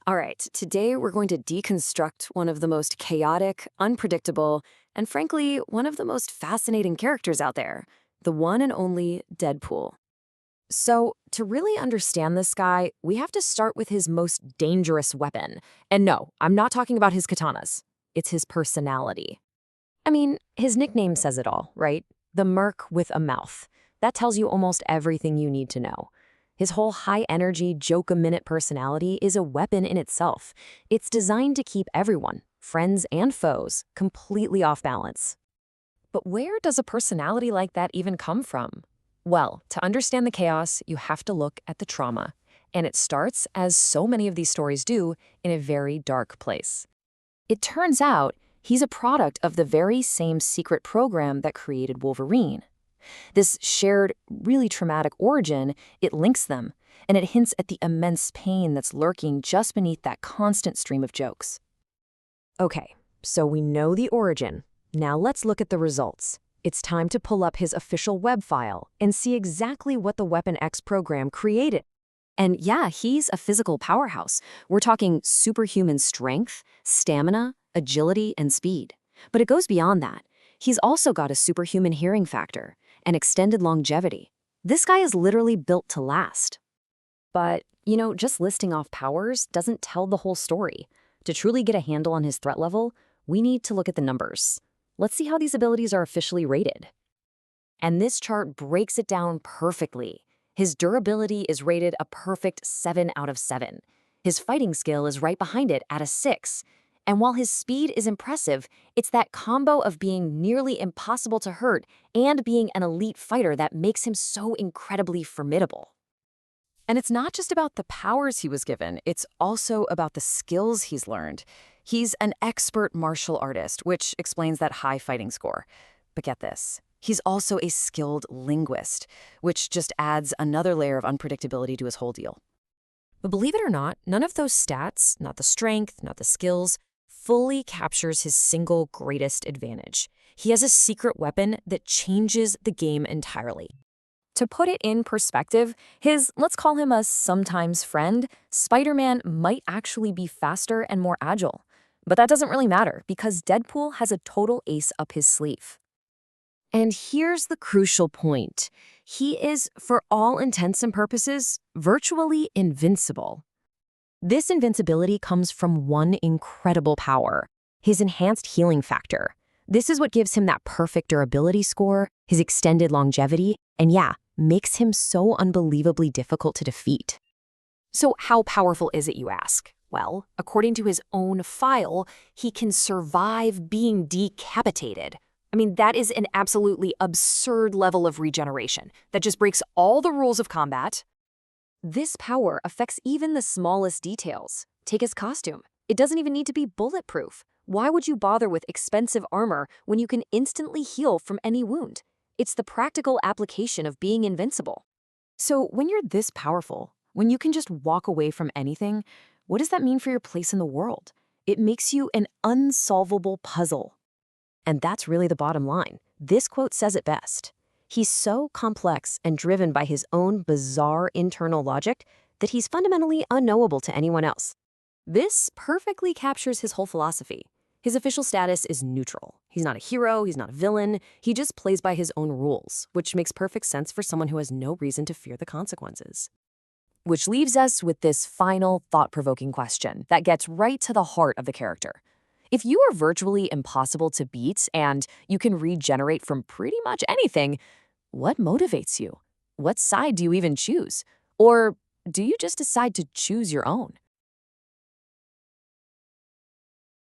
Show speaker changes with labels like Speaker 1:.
Speaker 1: All right, today we're going to deconstruct one of the most chaotic, unpredictable, and frankly, one of the most fascinating characters out there, the one and only Deadpool. So, to really understand this guy, we have to start with his most dangerous weapon. And no, I'm not talking about his katanas. It's his personality. I mean, his nickname says it all, right? The Merc with a mouth. That tells you almost everything you need to know. His whole high-energy, joke-a-minute personality is a weapon in itself. It's designed to keep everyone, friends and foes, completely off balance. But where does a personality like that even come from? Well, to understand the chaos, you have to look at the trauma. And it starts, as so many of these stories do, in a very dark place. It turns out he's a product of the very same secret program that created Wolverine. This shared, really traumatic origin, it links them, and it hints at the immense pain that's lurking just beneath that constant stream of jokes. Okay, so we know the origin. Now let's look at the results. It's time to pull up his official web file and see exactly what the Weapon X program created. And yeah, he's a physical powerhouse. We're talking superhuman strength, stamina, agility, and speed. But it goes beyond that. He's also got a superhuman hearing factor and extended longevity. This guy is literally built to last. But, just listing off powers doesn't tell the whole story. To truly get a handle on his threat level, we need to look at the numbers. Let's see how these abilities are officially rated. And this chart breaks it down perfectly. His durability is rated a perfect 7 out of 7. His fighting skill is right behind it at a 6. And while his speed is impressive, it's that combo of being nearly impossible to hurt and being an elite fighter that makes him so incredibly formidable. And it's not just about the powers he was given, it's also about the skills he's learned. He's an expert martial artist, which explains that high fighting score. But get this, he's also a skilled linguist, which just adds another layer of unpredictability to his whole deal. But believe it or not, none of those stats, not the strength, not the skills, fully captures his single greatest advantage. He has a secret weapon that changes the game entirely. To put it in perspective, let's call him a sometimes friend, Spider-Man might actually be faster and more agile. But that doesn't really matter because Deadpool has a total ace up his sleeve. And here's the crucial point. He is, for all intents and purposes, virtually invincible. This invincibility comes from one incredible power, his enhanced healing factor. This is what gives him that perfect durability score, his extended longevity, and yeah, makes him so unbelievably difficult to defeat. So how powerful is it, you ask? Well, according to his own file, he can survive being decapitated. I mean, that is an absolutely absurd level of regeneration that just breaks all the rules of combat. This power affects even the smallest details. Take his costume. It doesn't even need to be bulletproof. Why would you bother with expensive armor when you can instantly heal from any wound? It's the practical application of being invincible. So when you're this powerful, when you can just walk away from anything, what does that mean for your place in the world? It makes you an unsolvable puzzle. And that's really the bottom line. This quote says it best. He's so complex and driven by his own bizarre internal logic that he's fundamentally unknowable to anyone else. This perfectly captures his whole philosophy. His official status is neutral. He's not a hero, he's not a villain, he just plays by his own rules, which makes perfect sense for someone who has no reason to fear the consequences. Which leaves us with this final thought-provoking question that gets right to the heart of the character. If you are virtually impossible to beat and you can regenerate from pretty much anything, what motivates you? What side do you even choose? Or do you just decide to choose your own?